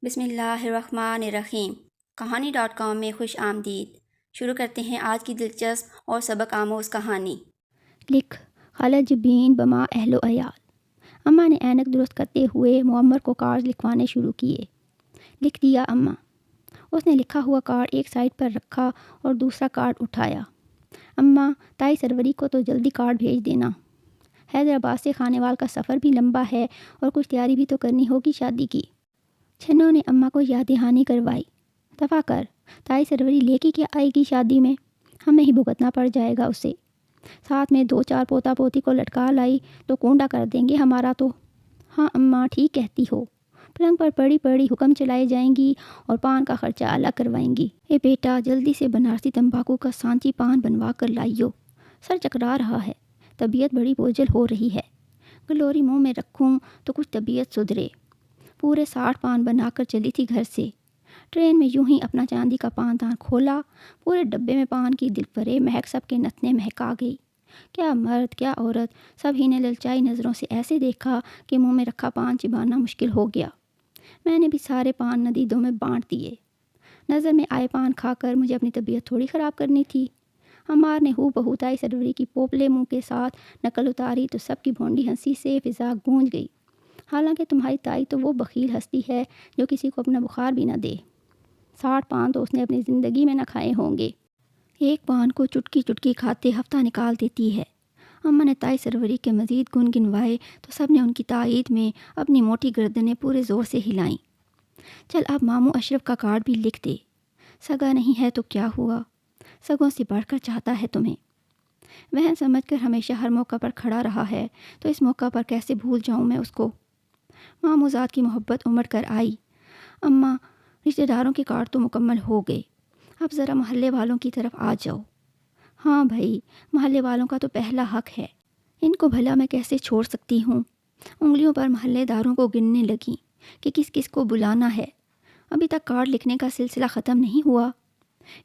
بسم اللہ الرحمن الرحیم کہانی.com میں خوش آمدید۔ شروع کرتے ہیں آج کی دلچسپ اور سبق آموز کہانی۔ لکھ خالد جبین بما اہل و عیال۔ اماں نے اینک درست کرتے ہوئے معمر کو کارڈ لکھوانے شروع کیے۔ لکھ دیا اماں۔ اس نے لکھا ہوا کارڈ ایک سائڈ پر رکھا اور دوسرا کارڈ اٹھایا۔ اماں تائی سروری کو تو جلدی کارڈ بھیج دینا۔ حیدرآباد سے خانیوال کا سفر بھی لمبا ہے اور کچھ تیاری بھی تو کرنی ہوگی شادی کی۔ چھنوں نے اماں کو یاد دہانی کروائی۔ دفع کر، تائی سروری لے کے کیا آئے گی شادی میں، ہمیں ہی بھگتنا پڑ جائے گا اسے۔ ساتھ میں 2-4 پوتا پوتی کو لٹکا لائی تو کونڈا کر دیں گے ہمارا تو۔ ہاں اماں ٹھیک کہتی ہو، پلنگ پر پڑی پڑی حکم چلائے جائیں گی اور پان کا خرچہ الگ کروائیں گی۔ اے بیٹا جلدی سے بنارسی تمباکو کا سانچی پان بنوا کر لائیو، سر چکرا رہا ہے، طبیعت بڑی بوجھل ہو رہی ہے۔ گلوری منہ میں رکھوں تو کچھ طبیعت سدھرے۔ پورے 60 پان بنا کر چلی تھی گھر سے۔ ٹرین میں یوں ہی اپنا چاندی کا پان دان کھولا، پورے ڈبے میں پان کی دل فریب مہک سب کے نتنے مہکا گئی۔ کیا مرد کیا عورت، سب ہی نے للچائی نظروں سے ایسے دیکھا کہ منہ میں رکھا پان چبانا مشکل ہو گیا۔ میں نے بھی سارے پان ندیدوں میں بانٹ دیے۔ نظر میں آئے پان کھا کر مجھے اپنی طبیعت تھوڑی خراب کرنی تھی۔ عمار نے ہو بہو تائی سروری کی پوپلے منہ کے ساتھ نقل اتاری تو سب کی بھونڈی ہنسی سے فضا گونج گئی۔ حالانکہ تمہاری تائی تو وہ بخیل ہستی ہے جو کسی کو اپنا بخار بھی نہ دے۔ 60 پان تو اس نے اپنی زندگی میں نہ کھائے ہوں گے۔ ایک پان کو چٹکی چٹکی کھاتے ہفتہ نکال دیتی ہے۔ اماں نے تائی سروری کے مزید گن گنوائے تو سب نے ان کی تائید میں اپنی موٹی گردنیں پورے زور سے ہلائیں۔ چل اب ماموں اشرف کا کارڈ بھی لکھ دے۔ سگا نہیں ہے تو کیا ہوا، سگوں سے بڑھ کر چاہتا ہے تمہیں۔ بہن سمجھ کر ہمیشہ ہر موقع پر کھڑا رہا ہے تو اس موقع پر کیسے بھول جاؤں میں اس کو۔ ماموں ذات کی محبت امڑ کر آئی۔ اماں رشتہ داروں کے کارڈ تو مکمل ہو گئے، اب ذرا محلے والوں کی طرف آ جاؤ۔ ہاں بھائی، محلے والوں کا تو پہلا حق ہے، ان کو بھلا میں کیسے چھوڑ سکتی ہوں۔ انگلیوں پر محلے داروں کو گننے لگیں کہ کس کس کو بلانا ہے۔ ابھی تک کارڈ لکھنے کا سلسلہ ختم نہیں ہوا۔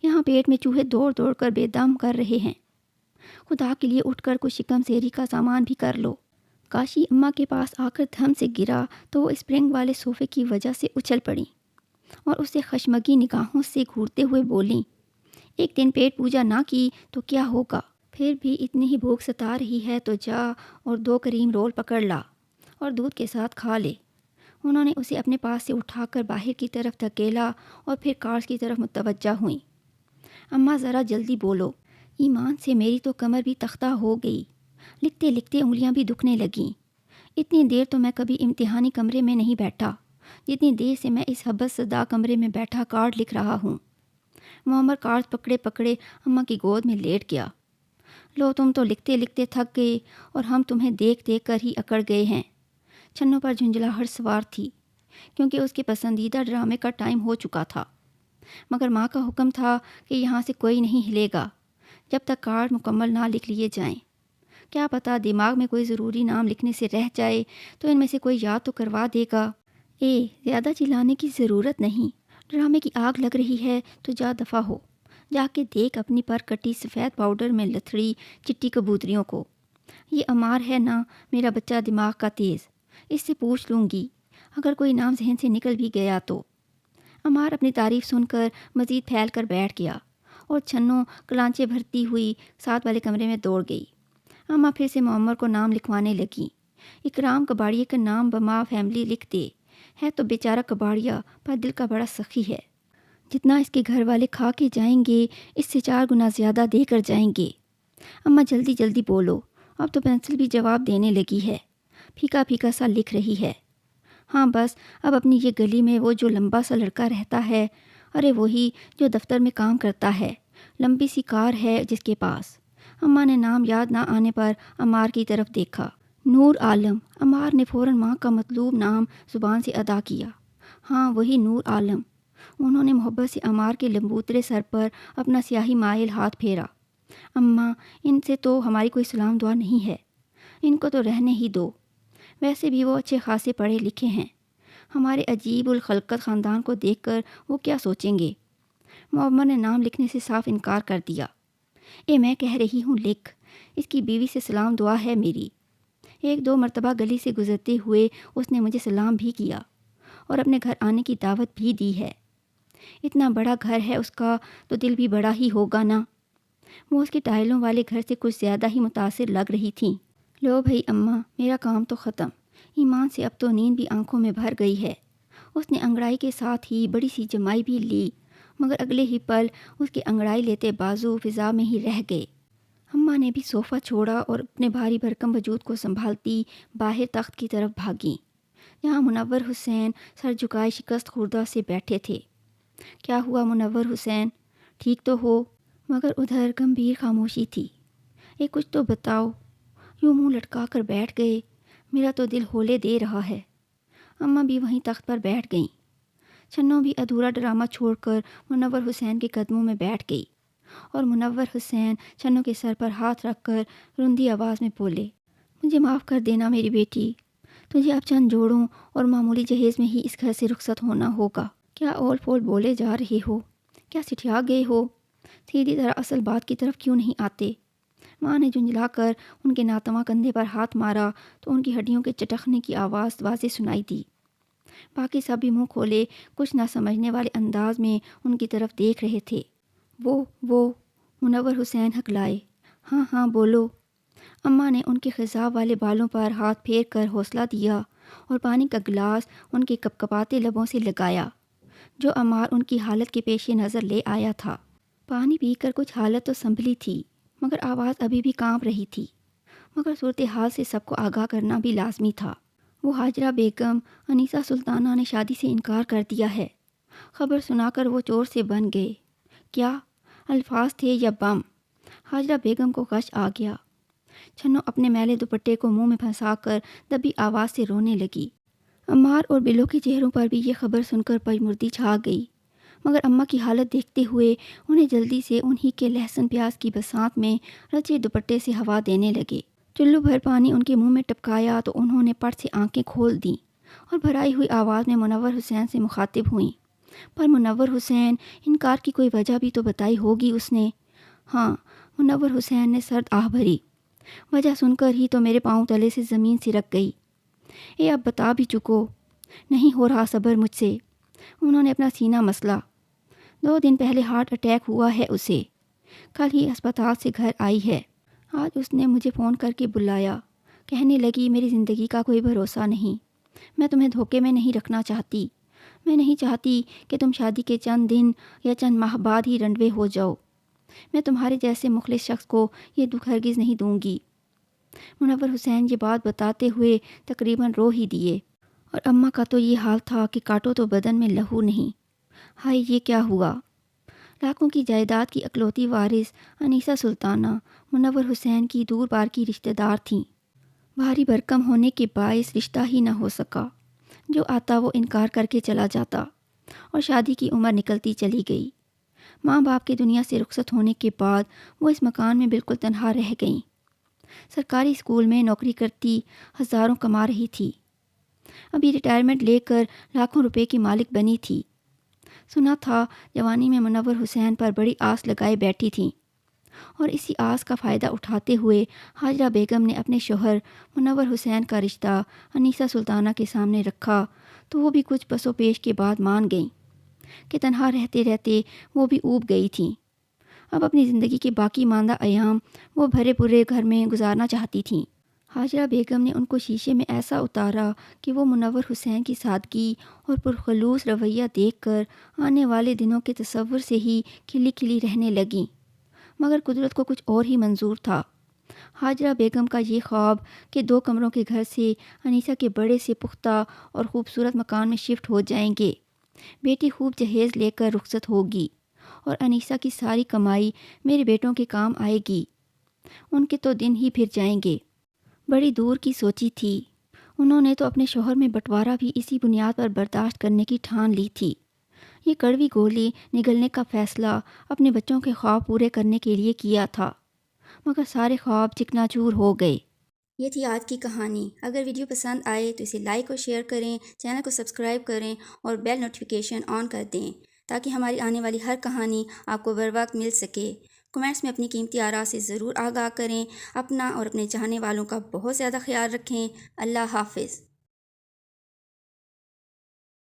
یہاں پیٹ میں چوہے دوڑ دوڑ کر بے دم کر رہے ہیں۔ خدا کے لیے اٹھ کر کچھ شکم سیری کا سامان بھی کر لو۔ کاشی اماں کے پاس آ کر دھم سے گرا تو وہ اسپرنگ والے صوفے کی وجہ سے اچھل پڑیں اور اسے خشمگی نگاہوں سے گھورتے ہوئے بولیں، ایک دن پیٹ پوجا نہ کی تو کیا ہوگا، پھر بھی اتنی ہی بھوک ستا رہی ہے تو جا اور 2 کریم رول پکڑ لا اور دودھ کے ساتھ کھا لے۔ انہوں نے اسے اپنے پاس سے اٹھا کر باہر کی طرف دھکیلا اور پھر کارز کی طرف متوجہ ہوئیں۔ اماں ذرا جلدی بولو، ایمان سے میری تو کمر بھی تختہ ہو گئی، لکھتے لکھتے انگلیاں بھی دکھنے لگیں۔ اتنی دیر تو میں کبھی امتحانی کمرے میں نہیں بیٹھا جتنی دیر سے میں اس حبس زدہ کمرے میں بیٹھا کارڈ لکھ رہا ہوں۔ معمر کارڈ پکڑے پکڑے اماں کی گود میں لیٹ گیا۔ لو تم تو لکھتے لکھتے تھک گئے اور ہم تمہیں دیکھ دیکھ کر ہی اکڑ گئے ہیں۔ چھنوں پر جھنجھلاہٹ سوار تھی کیونکہ اس کے پسندیدہ ڈرامے کا ٹائم ہو چکا تھا، مگر ماں کا حکم تھا کہ یہاں سے کوئی نہیں ہلے گا جب تک کارڈ مکمل نہ لکھ لیے جائیں۔ کیا پتہ دماغ میں کوئی ضروری نام لکھنے سے رہ جائے تو ان میں سے کوئی یاد تو کروا دے گا۔ زیادہ چلانے کی ضرورت نہیں، ڈرامے کی آگ لگ رہی ہے تو جا دفع ہو، جا کے دیکھ اپنی پر کٹی سفید پاؤڈر میں لتھڑی چٹی کبوتریوں کو۔ یہ عمار ہے نا میرا بچہ دماغ کا تیز، اس سے پوچھ لوں گی اگر کوئی نام ذہن سے نکل بھی گیا تو۔ عمار اپنی تعریف سن کر مزید پھیل کر بیٹھ گیا اور چھنوں کلانچے بھرتی ہوئی ساتھ والے کمرے میں دوڑ گئی۔ اماں پھر سے معمر کو نام لکھوانے لگیں۔ اکرام کباڑیے کا نام بما فیملی لکھ دے، ہے تو بیچارہ کباڑیا پر دل کا بڑا سخی ہے، جتنا اس کے گھر والے کھا کے جائیں گے اس سے 4 گنا زیادہ دے کر جائیں گے۔ اماں جلدی جلدی بولو، اب تو پینسل بھی جواب دینے لگی ہے، پھیکا پھیکا سا لکھ رہی ہے۔ ہاں بس اب اپنی یہ گلی میں وہ جو لمبا سا لڑکا رہتا ہے، ارے وہی جو دفتر میں کام کرتا ہے، لمبی سی کار ہے جس کے پاس۔ اماں نے نام یاد نہ آنے پر عمار کی طرف دیکھا۔ نور عالم۔ عمار نے فوراً ماں کا مطلوب نام زبان سے ادا کیا۔ ہاں وہی نور عالم۔ انہوں نے محبت سے عمار کے لمبوترے سر پر اپنا سیاہی مائل ہاتھ پھیرا۔ اماں ان سے تو ہماری کوئی سلام دعا نہیں ہے، ان کو تو رہنے ہی دو، ویسے بھی وہ اچھے خاصے پڑھے لکھے ہیں، ہمارے عجیب الخلقت خاندان کو دیکھ کر وہ کیا سوچیں گے۔ معمر نے نام لکھنے سے صاف انکار کر دیا۔ میں کہہ رہی ہوں لکھ، اس کی بیوی سے سلام دعا ہے میری۔ 1-2 مرتبہ گلی سے گزرتے ہوئے اس نے مجھے سلام بھی کیا اور اپنے گھر آنے کی دعوت بھی دی ہے۔ اتنا بڑا گھر ہے اس کا تو دل بھی بڑا ہی ہوگا نا۔ وہ اس کے ٹائلوں والے گھر سے کچھ زیادہ ہی متاثر لگ رہی تھیں۔ لو بھئی اماں، میرا کام تو ختم۔ ایمان سے اب تو نیند بھی آنکھوں میں بھر گئی ہے۔ اس نے انگڑائی کے ساتھ ہی بڑی سی جمائی بھی لی، مگر اگلے ہی پل اس کے انگڑائی لیتے بازو فضا میں ہی رہ گئے۔ اماں نے بھی صوفہ چھوڑا اور اپنے بھاری بھرکم وجود کو سنبھالتی باہر تخت کی طرف بھاگیں، جہاں منور حسین سر جھکائے شکست خوردہ سے بیٹھے تھے۔ کیا ہوا منور حسین، ٹھیک تو ہو؟ مگر ادھر گمبھیر خاموشی تھی۔ کچھ تو بتاؤ۔ یوں منہ لٹکا کر بیٹھ گئے۔ میرا تو دل ہولے دے رہا ہے۔ اماں بھی وہیں تخت پر بیٹھ گئیں۔ چھنوں بھی ادھورا ڈرامہ چھوڑ کر منور حسین کے قدموں میں بیٹھ گئی، اور منور حسین چھنوں کے سر پر ہاتھ رکھ کر رندی آواز میں بولے، مجھے معاف کر دینا میری بیٹی، تجھے اب چند جوڑوں اور معمولی جہیز میں ہی اس گھر سے رخصت ہونا ہوگا۔ کیا اول پول بولے جا رہے ہو؟ کیا سٹھیا گئے ہو؟ سیدھی طرح اصل بات کی طرف کیوں نہیں آتے؟ ماں نے جھنجھلا کر ان کے ناتواں کندھے پر ہاتھ مارا تو ان کی ہڈیوں کے چٹکنے کی آواز واضح سنائی دی۔ باقی سب بھی منہ کھولے کچھ نہ سمجھنے والے انداز میں ان کی طرف دیکھ رہے تھے۔ وہ منور حسین ہکلائے، ہاں ہاں بولو۔ اماں نے ان کے خضاب والے بالوں پر ہاتھ پھیر کر حوصلہ دیا اور پانی کا گلاس ان کے کپکپاتے لبوں سے لگایا، جو عمار ان کی حالت کے پیش نظر لے آیا تھا۔ پانی پی کر کچھ حالت تو سنبھلی تھی، مگر آواز ابھی بھی کانپ رہی تھی۔ مگر صورتحال سے سب کو آگاہ کرنا بھی لازمی تھا۔ وہ حاجرہ بیگم انیسہ سلطانہ نے شادی سے انکار کر دیا ہے۔ خبر سنا کر وہ چور سے بن گئے۔ کیا الفاظ تھے یا بم؟ حاجرہ بیگم کو غش آ گیا۔ چھنوں اپنے میلے دوپٹے کو منہ میں پھنسا کر دبی آواز سے رونے لگی۔ عمار اور بلو کے چہروں پر بھی یہ خبر سن کر پژمردگی چھا گئی، مگر اماں کی حالت دیکھتے ہوئے انہیں جلدی سے انہی کے لہسن پیاز کی بساط میں رچے دوپٹے سے ہوا دینے لگے۔ چلو بھر پانی ان کے منہ میں ٹپکایا تو انہوں نے پٹ سے آنکھیں کھول دیں اور بھرائی ہوئی آواز میں منور حسین سے مخاطب ہوئیں، پر منور حسین، انکار کی کوئی وجہ بھی تو بتائی ہوگی اس نے؟ ہاں، منور حسین نے سرد آہ بھری، وجہ سن کر ہی تو میرے پاؤں تلے سے زمین سرک گئی۔ اب بتا بھی چکو۔ نہیں ہو رہا صبر مجھ سے۔ انہوں نے اپنا سینہ مسلا۔ 2 دن پہلے ہارٹ اٹیک ہوا ہے اسے، کل ہی اسپتال سے گھر آئی ہے۔ آج اس نے مجھے فون کر کے بلایا، کہنے لگی میری زندگی کا کوئی بھروسہ نہیں، میں تمہیں دھوکے میں نہیں رکھنا چاہتی، میں نہیں چاہتی کہ تم شادی کے چند دن یا چند ماہ بعد ہی رنڈوے ہو جاؤ، میں تمہارے جیسے مخلص شخص کو یہ دکھ ہرگز نہیں دوں گی۔ منور حسین یہ بات بتاتے ہوئے تقریباً رو ہی دیے، اور اماں کا تو یہ حال تھا کہ کاٹو تو بدن میں لہو نہیں۔ ہائے یہ کیا ہوا؟ لاکھوں کی جائیداد کی اکلوتی وارث انیسہ سلطانہ منور حسین کی دور بار کی رشتہ دار تھیں۔ بھاری بھرکم ہونے کے باعث رشتہ ہی نہ ہو سکا، جو آتا وہ انکار کر کے چلا جاتا، اور شادی کی عمر نکلتی چلی گئی۔ ماں باپ کے دنیا سے رخصت ہونے کے بعد وہ اس مکان میں بالکل تنہا رہ گئیں۔ سرکاری اسکول میں نوکری کرتی ہزاروں کما رہی تھی، ابھی ریٹائرمنٹ لے کر لاکھوں روپے کی مالک بنی تھی۔ سنا تھا جوانی میں منور حسین پر بڑی آس لگائے بیٹھی تھیں، اور اسی آس کا فائدہ اٹھاتے ہوئے حاجرہ بیگم نے اپنے شوہر منور حسین کا رشتہ انیسہ سلطانہ کے سامنے رکھا تو وہ بھی کچھ پس و پیش کے بعد مان گئیں کہ تنہا رہتے رہتے وہ بھی اوب گئی تھیں۔ اب اپنی زندگی کے باقی ماندہ ایام وہ بھرے پورے گھر میں گزارنا چاہتی تھیں۔ حاجرہ بیگم نے ان کو شیشے میں ایسا اتارا کہ وہ منور حسین کی سادگی اور پرخلوص رویہ دیکھ کر آنے والے دنوں کے تصور سے ہی کھلی کھلی رہنے لگیں، مگر قدرت کو کچھ اور ہی منظور تھا۔ حاجرہ بیگم کا یہ خواب کہ 2 کمروں کے گھر سے انیسہ کے بڑے سے پختہ اور خوبصورت مکان میں شفٹ ہو جائیں گے، بیٹی خوب جہیز لے کر رخصت ہوگی، اور انیسہ کی ساری کمائی میرے بیٹوں کے کام آئے گی، ان کے تو دن ہی پھر جائیں گے، بڑی دور کی سوچی تھی۔ انہوں نے تو اپنے شوہر میں بٹوارا بھی اسی بنیاد پر برداشت کرنے کی ٹھان لی تھی۔ یہ کڑوی گولی نگلنے کا فیصلہ اپنے بچوں کے خواب پورے کرنے کے لیے کیا تھا، مگر سارے خواب چکنا چور ہو گئے۔ یہ تھی آج کی کہانی۔ اگر ویڈیو پسند آئے تو اسے لائک اور شیئر کریں، چینل کو سبسکرائب کریں اور بیل نوٹیفیکیشن آن کر دیں تاکہ ہماری آنے والی ہر کہانی آپ کو بروقت مل سکے۔ کمنٹس میں اپنی قیمتی آراء سے ضرور آگاہ کریں۔ اپنا اور اپنے چاہنے والوں کا بہت زیادہ خیال رکھیں۔ اللہ حافظ۔